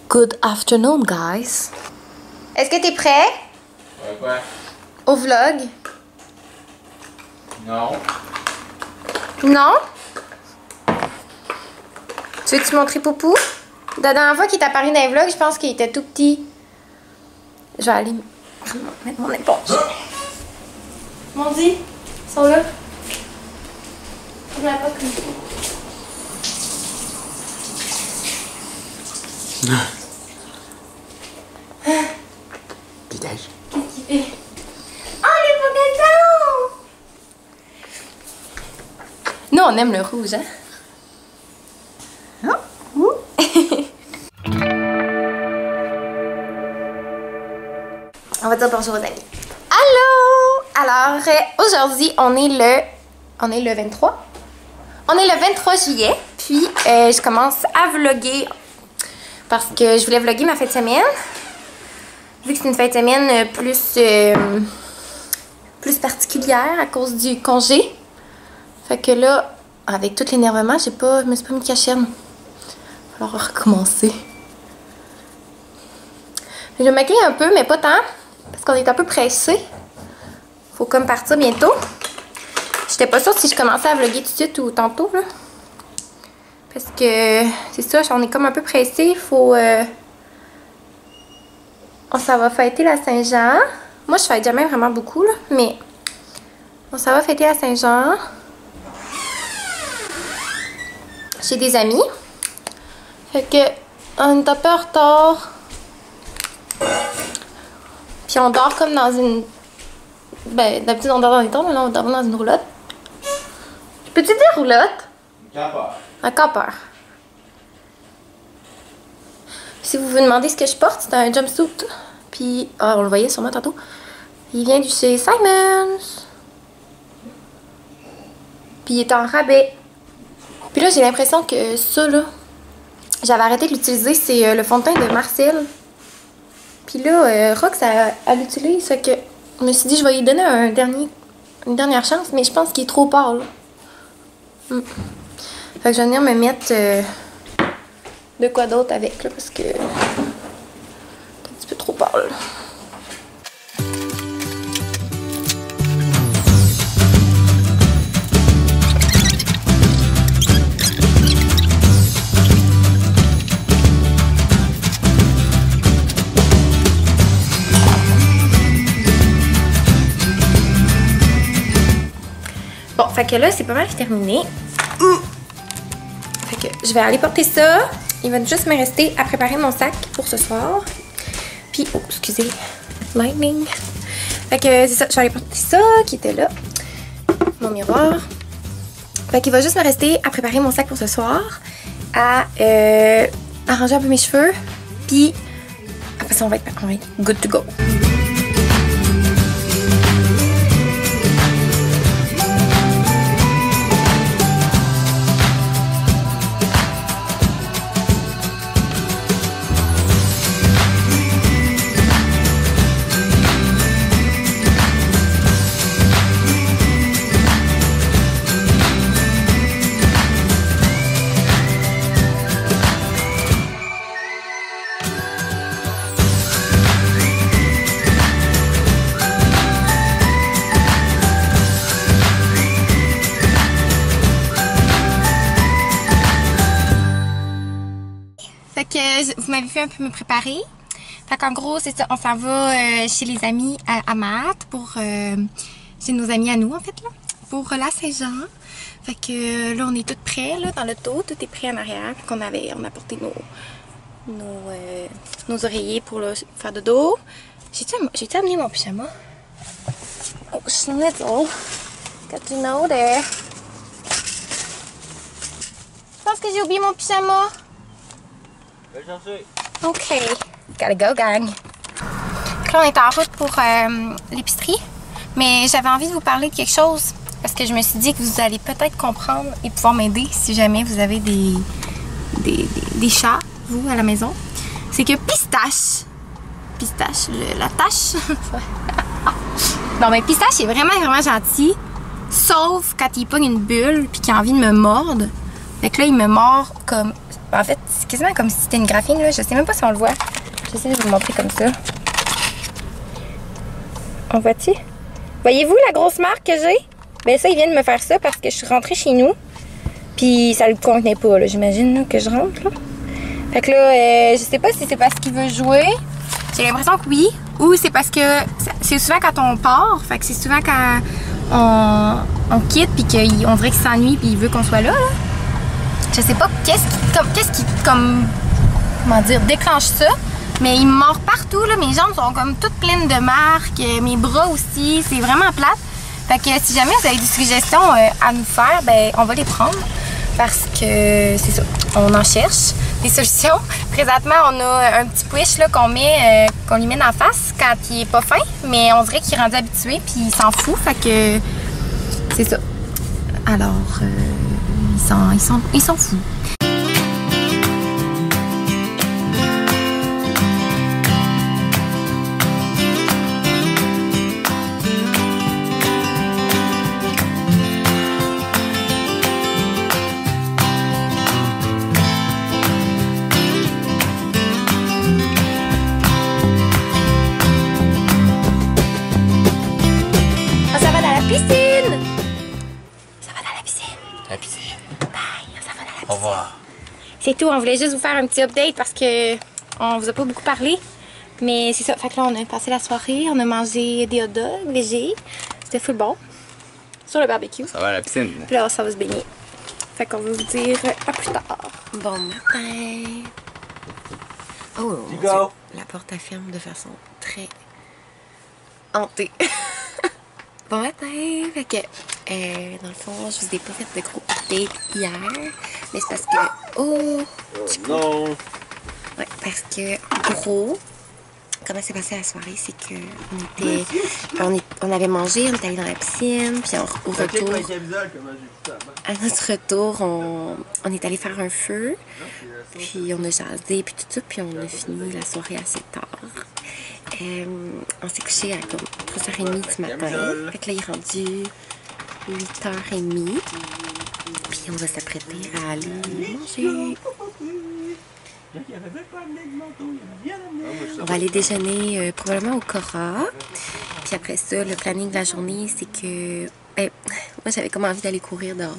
Good afternoon, guys. Est-ce que t'es prêt? Quoi? Au vlog? Non. Non? Tu veux-tu montrer Poupou? La dernière fois qu'il est apparu dans les vlogs, je pense qu'il était tout petit. Je vais aller mettre mon éponge. Mondi, ils sont là. Je ne pas comme ça. Pitage. Qu'est-ce qu'il fait? Oh, les pokétons! Nous, on aime le rouge, hein? On va dire bonjour aux amis. Allô! Alors, aujourd'hui, on est le 23. On est le 23 juillet. Puis, je commence à vlogger parce que je voulais vlogger ma fin de semaine. Vu que c'est une fin de semaine plus particulière à cause du congé. Fait que là, avec tout l'énervement, je me suis pas mis de cachette. Il va falloir recommencer. Je vais me maquiller un peu, mais pas tant. Parce qu'on est un peu pressé. Faut comme partir bientôt. J'étais pas sûre si je commençais à vlogger tout de suite ou tantôt, là. Parce que c'est ça, on est comme un peu pressé. Faut... On s'en va fêter la Saint-Jean. Moi, je fête jamais vraiment beaucoup, là. Mais on s'en va fêter la Saint-Jean. Chez des amis. Fait que on est un peu en retard. Puis on dort comme dans une... Ben, d'habitude on dort dans les tentes, mais là on dort dans une roulotte. Peux-tu dire roulotte? Un campeur. Un campeur. Si vous vous demandez ce que je porte, c'est un jumpsuit. Puis, on le voyait sûrement tantôt. Il vient du chez Simons. Puis il est en rabais. Puis là, j'ai l'impression que ça, là, j'avais arrêté de l'utiliser. C'est le fond de teint de Marcel. Puis là, Rox, elle l'utilise. Fait que je me suis dit, je vais lui donner une dernière chance. Mais je pense qu'il est trop pâle. Fait que je vais venir me mettre de quoi d'autre avec, là, parce que c'est un petit peu trop pâle. Bon, fait que là, c'est pas mal terminé. Fait que je vais aller porter ça. Il va juste me rester à préparer mon sac pour ce soir. Puis, oh, excusez, lightning. Fait que c'est ça, je vais aller porter ça qui était là. Mon miroir. Fait qu'il va juste me rester à préparer mon sac pour ce soir. À arranger un peu mes cheveux. Puis, après ça, on va être good to go. Fait que vous m'avez vu un peu me préparer. Fait qu'en gros, c'est ça, on s'en va chez les amis à Matt pour... chez nos amis à nous, en fait, là. Pour la Saint-Jean. Fait que là, on est toutes prêts, là, dans l'auto. Tout est prêt en arrière. Fait qu'on on a porté nos oreillers pour là, faire dodo. J'ai-tu amené mon pyjama? Oh, Schnitzel. Got to know there. Je pense que j'ai oublié mon pyjama. OK. Gotta go, gang. Donc là, on est en route pour l'épicerie. Mais j'avais envie de vous parler de quelque chose. Parce que je me suis dit que vous allez peut-être comprendre et pouvoir m'aider si jamais vous avez des chats, vous, à la maison. C'est que Pistache, la tâche. Bon, mais Pistache est vraiment, vraiment gentil. Sauf quand il pogne une bulle puis qu'il a envie de me mordre. Fait que là, il me mord comme En fait, c'est quasiment comme si c'était une graphine, là. Je sais même pas si on le voit. J'essaie de vous le montrer comme ça. On voit-tu? Voyez-vous la grosse marque que j'ai? Ben ça, ils viennent me faire ça parce que je suis rentrée chez nous. Puis ça le contenait pas, là. J'imagine que je rentre, là. Fait que là, je sais pas si c'est parce qu'il veut jouer. J'ai l'impression que oui. Ou c'est parce que c'est souvent quand on part. Fait que c'est souvent quand on quitte puis qu'on dirait qu'il s'ennuie puis il veut qu'on soit là, là. Je sais pas qu'est-ce qui comment dire, déclenche ça. Mais il me mord partout, là. Mes jambes sont comme toutes pleines de marques. Mes bras aussi. C'est vraiment plate. Fait que si jamais vous avez des suggestions à nous faire, ben on va les prendre. Parce que c'est ça, on en cherche des solutions. Présentement, on a un petit push là qu'on met, qu'on lui met dans la face quand il est pas fin. Mais on dirait qu'il est rendu habitué puis il s'en fout. Fait que c'est ça. Alors, il s'en fout. Au revoir. C'est tout, on voulait juste vous faire un petit update parce que on vous a pas beaucoup parlé. Mais c'est ça, fait que là on a passé la soirée, on a mangé des hot dogs végé. C'était full bon. Sur le barbecue. Ça va à la piscine. Puis là ça va se baigner. Fait qu'on va vous dire à plus tard. Bon matin. Oh, mon Dieu. La porte ferme de façon très hantée. Bon matin! Fait que, dans le fond, je vous ai pas fait de gros update hier, mais c'est parce que, oh! Non! Ouais, parce que, en gros, comment s'est passé la soirée, c'est que on avait mangé, on est allé dans la piscine, puis au retour, à notre retour, on est allé faire un feu, puis on a jasé, puis tout ça, puis on a fini la soirée assez tard. On s'est couché à comme 3h30 du matin. Fait que là, il est rendu 8h30. Puis on va s'apprêter à aller manger. On va aller déjeuner probablement au Cora. Puis après ça, le planning de la journée, c'est que... moi, j'avais comme envie d'aller courir dehors.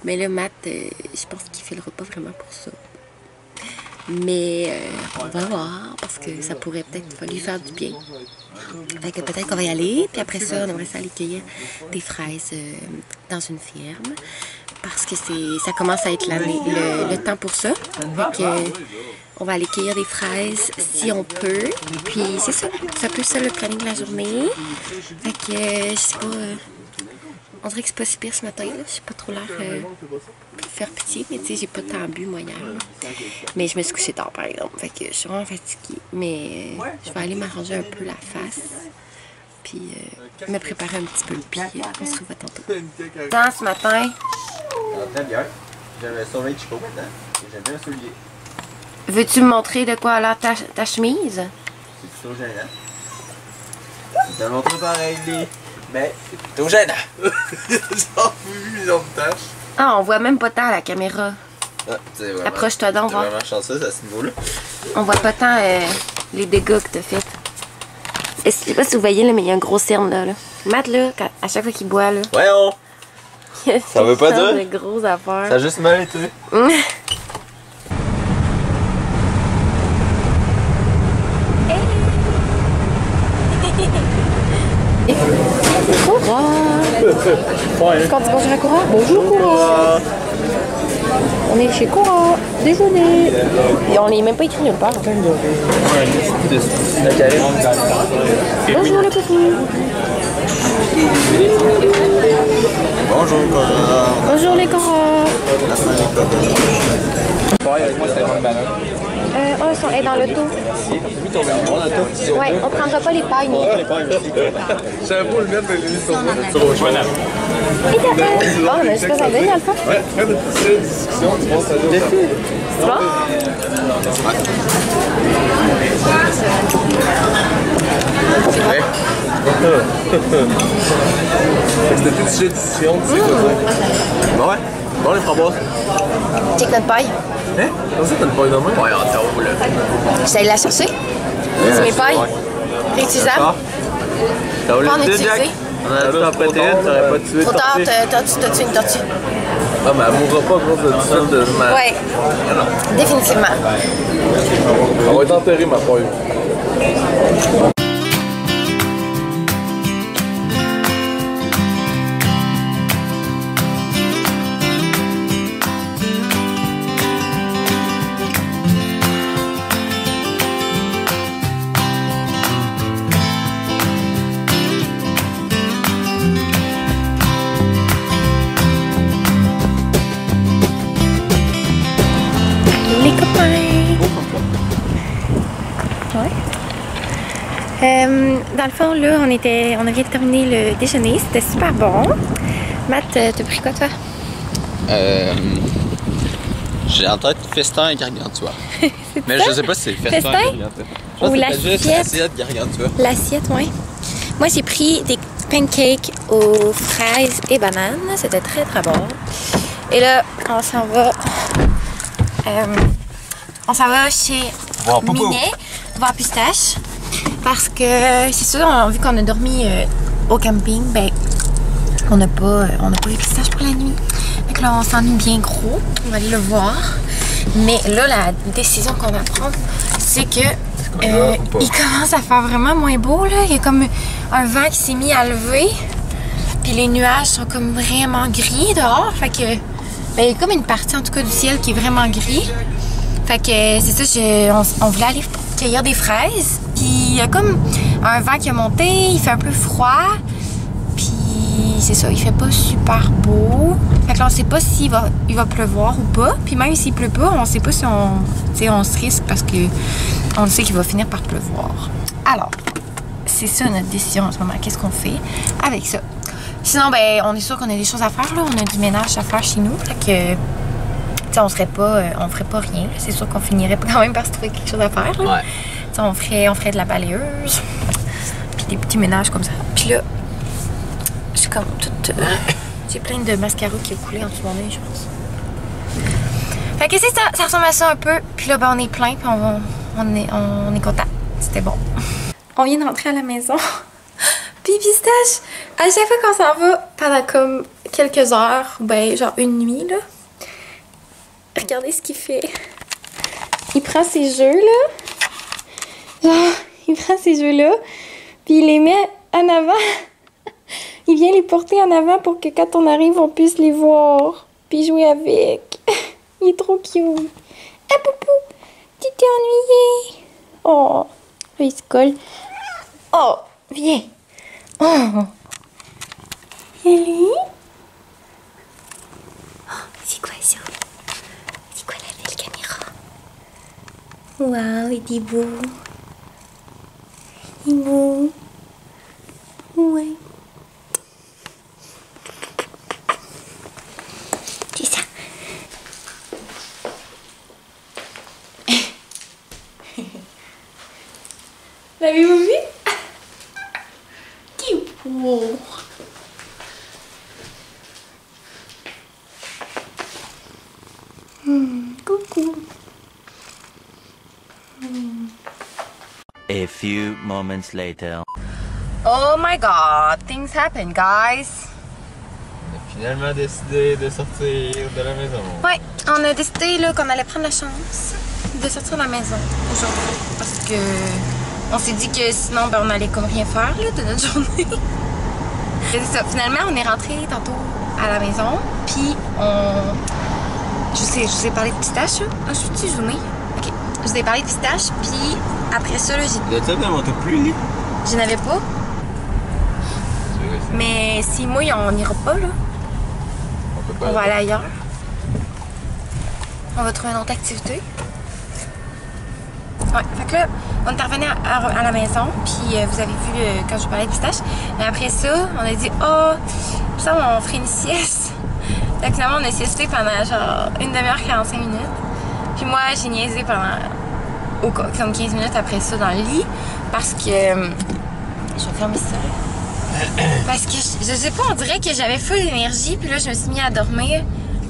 Mais là, Matt, je pense qu'il filera pas vraiment pour ça. Mais on va voir parce que ça pourrait peut-être lui faire du bien. Fait que peut-être qu'on va y aller. Puis après ça, on aimerait ça aller cueillir des fraises dans une ferme. Parce que ça commence à être le temps pour ça. Fait que on va aller cueillir des fraises si on peut. Puis c'est ça. C'est un peu ça le planning de la journée. Fait que je sais pas... on dirait que c'est pas si pire ce matin, là. J'ai pas trop l'air de faire pitié, mais tu sais, j'ai pas tant bu, moi, hier. Mais je me suis couchée tard, par exemple. Fait que je suis vraiment fatiguée. Mais je vais aller m'arranger un peu la face. Puis me préparer un petit peu. Puis on se revoit tantôt. Dans ce matin. Très bien. J'avais sauvé Chico maintenant. J'aime bien un soulier. Veux-tu me montrer de quoi a l'air ta chemise? C'est plutôt gênant. Je te montre pareil, mais c'est plutôt gênant. J'en vu, ils ont une tache. Ah, on voit même pas tant à la caméra. Ah, approche-toi donc, voir. C'est vraiment chanceuse à ce niveau-là. On voit pas tant les dégâts que t'as fait. Je sais pas si vous voyez, là, mais il y a un gros cerne là. Matt, là, à chaque fois qu'il boit, là. Ouais, ça veut pas dire. De grosses affaires. Ça a juste mal été. Cora! Quand tu bonjour à Cora? Bonjour Cora! On est chez Cora, déjeuner. Et on n'est même pas écrit nulle part. Bonjour le petit. Bonjour Cora. Bonjour les Cora. Avec moi, c'était une banane. Elle est dans l'auto. Ouais, on prendra pas les pailles. Je savais pas le mettre dans les Bon, on a juste besoin d'une, dans le fond. Ouais, après de pousser une discussion, tu penses à l'autre. C'est bon? C'est vrai. C'était plus de discussion, tu sais quoi ça. Bon, ouais. Bon, les framboises. Check notre paille. Hein? Comment ça, t'as une paille dans la main? Ouais, en taureau, là. J'allais la chercher. C'est mes pailles. Réutilisables. T'as Pas en utiliser. On a tout en prêté une, t'aurais pas tué. Trop tard, t'as tué une tortue. Ah, mais elle mourra pas à cause de tout ça de ma. Ouais. Définitivement. On va être enterré, ma paille. Les copains! Ouais. Dans le fond, là, on vient de terminer le déjeuner. C'était super bon. Matt, t'as pris quoi, toi? J'ai en tête festin et gargantua. Mais je sais pas si c'est festin, Festin? et gargantua. Je pense Ou que l'assiette? c'était juste assiette gargantua. L'assiette, oui. Moi, j'ai pris des pancakes aux fraises et bananes. C'était très, très bon. Et là, on s'en va... chez Minet, voir Pistache. Parce que c'est sûr, vu qu'on a dormi au camping, ben on n'a pas eu Pistache pour la nuit. Fait que là, on s'ennuie bien gros. On va aller le voir. Mais là, la décision qu'on va prendre, c'est que il commence à faire vraiment moins beau. Là. Il y a comme un vent qui s'est mis à lever. Puis les nuages sont comme vraiment gris dehors. Fait que ben, il y a comme une partie en tout cas du ciel qui est vraiment gris. Fait que c'est ça, on voulait aller cueillir des fraises. Puis il y a comme un vent qui a monté, il fait un peu froid. Puis c'est ça, il fait pas super beau. Fait que là, on sait pas s'il va pleuvoir ou pas. Puis même s'il pleut pas, on sait pas si on se risque parce que on sait qu'il va finir par pleuvoir. Alors, c'est ça notre décision en ce moment. Qu'est-ce qu'on fait avec ça? Sinon, ben, on est sûr qu'on a des choses à faire, là. On a du ménage à faire chez nous. Fait que... on ferait pas rien. C'est sûr qu'on finirait quand même par se trouver quelque chose à faire. Là. Ouais. On ferait de la balayeuse. Puis des petits ménages comme ça. Puis là, j'ai comme toute... j'ai plein de mascara qui a coulé en dessous de mon nez, je pense. Fait que c'est ça. Ça ressemble à ça un peu. Puis là, ben, on est plein. Puis on est content. C'était bon. On vient de rentrer à la maison. Puis Pistache, à chaque fois qu'on s'en va pendant comme quelques heures, ben genre une nuit, là, regardez ce qu'il fait. Il prend ces jeux-là. Genre, il prend ces jeux-là. Puis il les met en avant. Il vient les porter en avant pour que quand on arrive, on puisse les voir. Puis jouer avec. Il est trop cute. Ah, Poupou, tu t'es ennuyé. Oh, là, il se colle. Oh, viens. Oh. Et lui? Oh, c'est quoi ça? C'est quoi la belle caméra? Waouh, il est beau. Il est beau. Ouais. C'est ça. L'avez-vous vu? Qui beau. Coucou. A few moments later. Oh my god, things happen, guys. On a finalement décidé de sortir de la maison. Ouais, on a décidé là, qu'on allait prendre la chance de sortir de la maison aujourd'hui. Parce que on s'est dit que sinon ben, on allait comme rien faire là, de notre journée. C'est ça, finalement on est rentré tantôt à la maison. Puis je vous ai parlé de Pistache. Ah, je suis zoomée. Ok. Je vous ai parlé de Pistache. Puis après ça, là, Le top ne monte plus, lui. je n'avais pas. Mais si moi, on n'ira pas là. On peut pas. On va aller ailleurs. On va trouver une autre activité. Ouais, fait que là, on est revenu à la maison, puis vous avez vu quand je parlais de Pistache. Mais après ça, on a dit, oh, ça, on ferait une sieste. Fait que finalement, on a siesté pendant genre une demi-heure, 45 minutes. Puis moi, j'ai niaisé pendant comme 15 minutes après ça dans le lit, parce que... je vais fermer ça. Parce que, je sais pas, on dirait que j'avais full d'énergie, puis là, je me suis mis à dormir.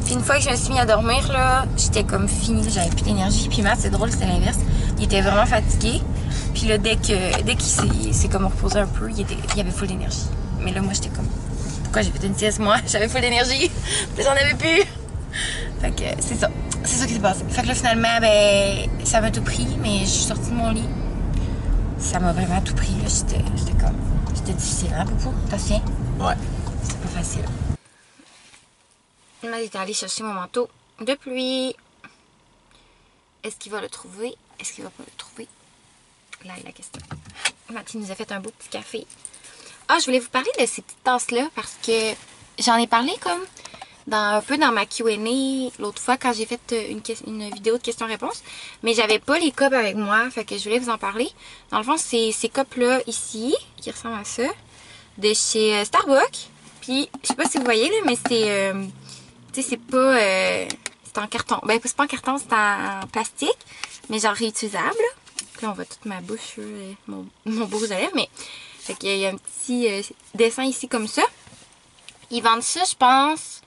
Puis Puis une fois que je me suis mis à dormir, là, j'étais comme finie, j'avais plus d'énergie. Puis Matt, c'est drôle, c'était l'inverse. Il était vraiment fatigué. Puis là, dès qu'il s'est comme reposé un peu, il avait full d'énergie. Mais là, moi, j'étais comme, pourquoi j'ai fait une sieste, moi? J'avais full d'énergie. Puis j'en avais plus. Fait que c'est ça. C'est ça qui s'est passé. Fait que là, finalement, ben, ça m'a tout pris, mais je suis sortie de mon lit. Ça m'a vraiment tout pris, là. C'était difficile, hein, Poupou? T'as sien? Ouais. C'était pas facile. Matt est allé chercher mon manteau de pluie. Est-ce qu'il va le trouver? Est-ce qu'il va pas le trouver? Là est la question. Matt, il nous a fait un beau petit café. Ah, je voulais vous parler de ces petites tasses-là parce que j'en ai parlé comme un peu dans ma Q&A l'autre fois quand j'ai fait une vidéo de questions-réponses. Mais j'avais pas les cupes avec moi, fait que je voulais vous en parler. Dans le fond, c'est ces cupes-là ici, qui ressemblent à ça, de chez Starbucks. Puis, je sais pas si vous voyez là, mais c'est... tu sais, c'est pas... c'est en carton. Ben, c'est pas en carton, c'est en plastique, mais genre réutilisable. Là, on voit toute ma bouche, mon beau rouge à lèvres, mais... Fait qu'il y a un petit dessin ici comme ça. Ils vendent ça, je pense,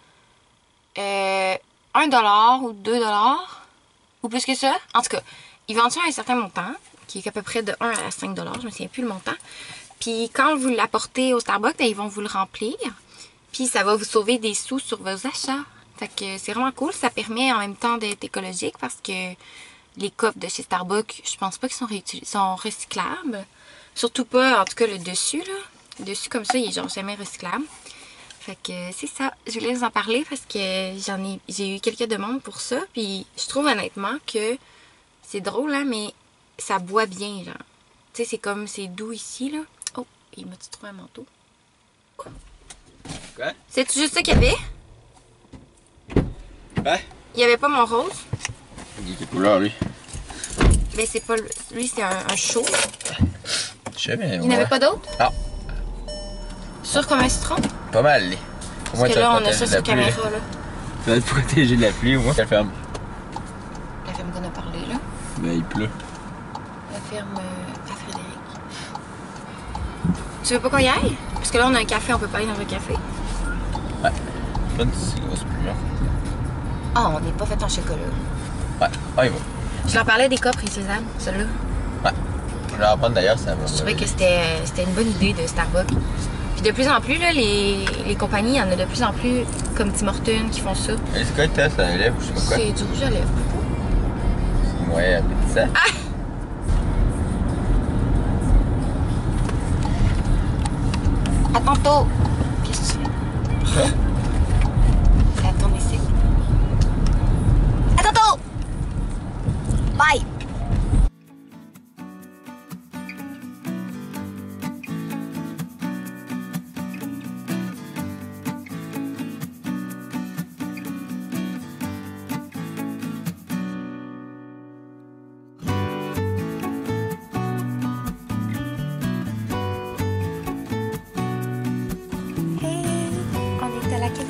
1$ ou 2$, ou plus que ça. En tout cas, ils vendent ça à un certain montant, qui est à peu près de 1 à 5$, je me souviens plus le montant. Puis quand vous l'apportez au Starbucks, ben, ils vont vous le remplir. Puis ça va vous sauver des sous sur vos achats. Fait que c'est vraiment cool. Ça permet en même temps d'être écologique parce que les cups de chez Starbucks, je pense pas qu'ils sont recyclables. Surtout pas, en tout cas, le dessus, là. Le dessus comme ça, il est genre jamais recyclable. Fait que c'est ça. Je voulais vous en parler parce que j'ai eu quelques demandes pour ça. Puis je trouve honnêtement que c'est drôle, hein, mais ça boit bien, genre. Tu sais, c'est comme, c'est doux ici, là. Oh, il m'a-tu trouvé un manteau? Quoi? C'est juste ça qu'il y avait? Ouais? Il y avait pas mon rose? Il est quelle couleur, lui? Ben, c'est pas... Lui, c'est un chaud. Je sais, mais... Il n'y en avait pas d'autres? Non. Sûr comme un citron? Pas mal, les. Au moins, Parce que là, on a ça sur caméra, là. Tu vas te protéger de la pluie, au moins. La ferme. La ferme qu'on a parlé, là. Ben, il pleut. La ferme à Frédéric. Tu veux pas qu'on y aille? Parce que là, on a un café, on peut pas aller dans le café. Ouais. Pas une si grosse pluie, hein. Ah, on n'est pas fait en chocolat. Ouais, on y va. Je leur parlais des copes réutilisables, ceux-là. Ouais. Je vais en prendre d'ailleurs, ça va. Je trouvais que c'était une bonne idée de Starbucks. Puis de plus en plus, là, les compagnies, il y en a de plus en plus comme Tim Hortons qui font ça. C'est quoi le test à lèvres ou je sais pas quoi? C'est du rouge à lèvres. Ouais, appétit ça. Ah! À tantôt! Qu'est-ce que tu fais? C'est à ton essai. À tantôt! Bye!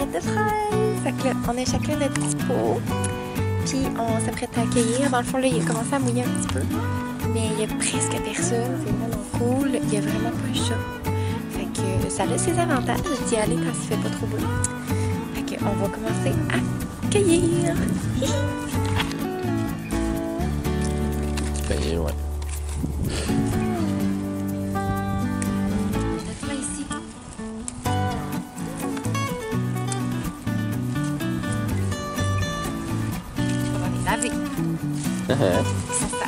De fraises. Fait que là, on a chacun notre petit pot. Puis on s'apprête à accueillir. Dans le fond, là, il a commencé à mouiller un petit peu. Mais il y a presque personne. C'est vraiment cool. Il y a vraiment pas un chat. Fait que ça a ses avantages d'y aller quand il fait pas trop beau. Fait que on va commencer à accueillir. Ben, il est loin. Laver. C'est ça.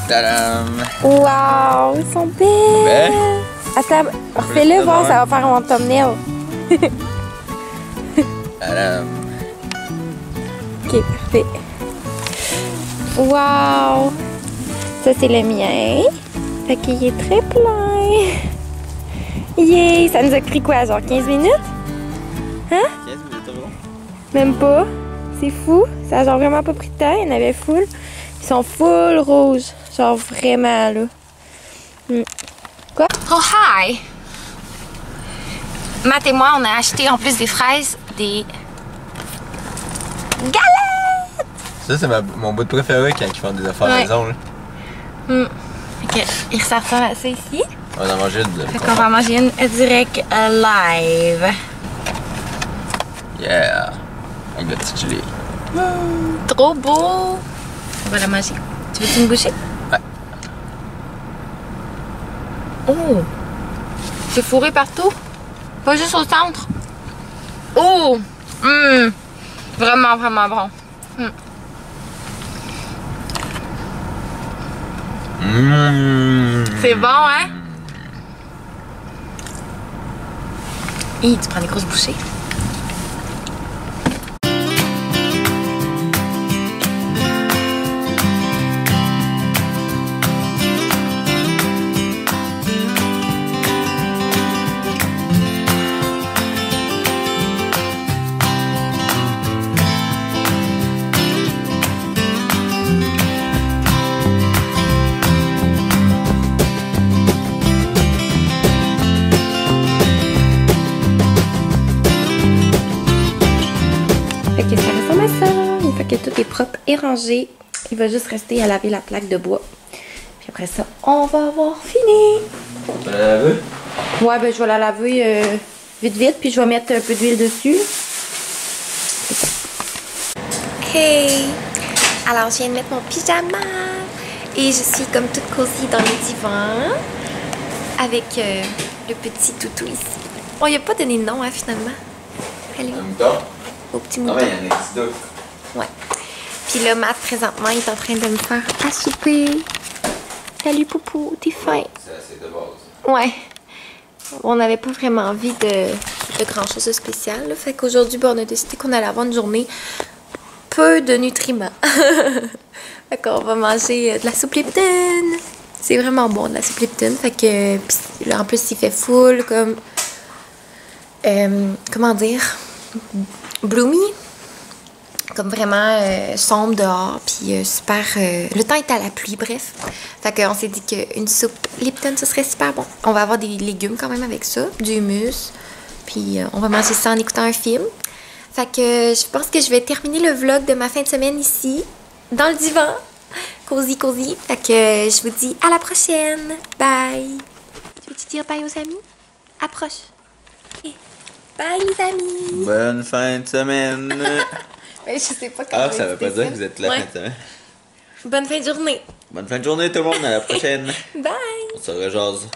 Tadam! Wow, ils sont belles! Ben? Attends, refais-le voir, ça va faire mon thumbnail. Tadam! Ok, parfait. Wow! Ça, c'est le mien. Fait qu'il est très plein. Yay! Ça nous a pris quoi, genre 15 minutes? Hein? 15 minutes avant? Même pas. C'est fou. Ça a genre vraiment pas pris de temps. Il y en avait full. Ils sont full rouges. Genre vraiment, là. Quoi? Oh, hi! Matt et moi, on a acheté en plus des fraises, des galettes! Ça, c'est mon bout de préféré quand ils font des affaires Ouais. maison, là. Ok, il ressemble à ça ici. On en a mangé une. Fait qu'on va en manger une direct live. Yeah! Avec le petit gelé. Trop beau! On va la manger. Tu veux-tu une bouchée? Ouais. Oh! C'est fourré partout? Pas juste au centre? Oh! Vraiment, vraiment bon. C'est bon, hein? Hi, tu prends des grosses bouchées. Fait que ça ressemble à ça. Une fois que tout est propre et rangé, il va juste rester à laver la plaque de bois. Puis après ça, on va avoir fini. Tu vas la laver? Ouais, ben je vais la laver vite vite, puis je vais mettre un peu d'huile dessus. Hey! Alors, je viens de mettre mon pyjama et je suis comme toute cosy dans le divan avec le petit toutou ici. On lui a pas donné de nom, hein, finalement. Allez, Un mouton? au petit Ah mouton. ouais, il y a un petit duck. Ouais. Puis là, Matt, présentement, il est en train de me faire à souper. Salut, Poupou, t'es fin. C'est assez de base. Ouais. On n'avait pas vraiment envie de grand chose de spécial. Là. Fait qu'aujourd'hui, ben, on a décidé qu'on allait avoir une journée peu de nutriments. Fait qu'on va manger de la soupe Lipton. C'est vraiment bon, de la soupe Lipton. Fait que, pis, là, en plus, il fait full comme... comment dire? Bloomy. Comme vraiment sombre dehors, puis super... le temps est à la pluie, bref. Fait qu'on s'est dit qu'une soupe Lipton, ce serait super bon. On va avoir des légumes quand même avec ça, du hummus, puis on va manger ça en écoutant un film. Fait que je pense que je vais terminer le vlog de ma fin de semaine ici, dans le divan. Cosy, cosy. Fait que je vous dis à la prochaine. Bye. Tu veux-tu dire bye aux amis? Approche. Okay. Bye les amis. Bonne fin de semaine! Mais je sais pas comment Ah, ça veut pas dire que vous êtes la Ouais. fin de semaine. Bonne fin de journée. Bonne fin de journée tout le monde, à la prochaine! Bye. On se rejase.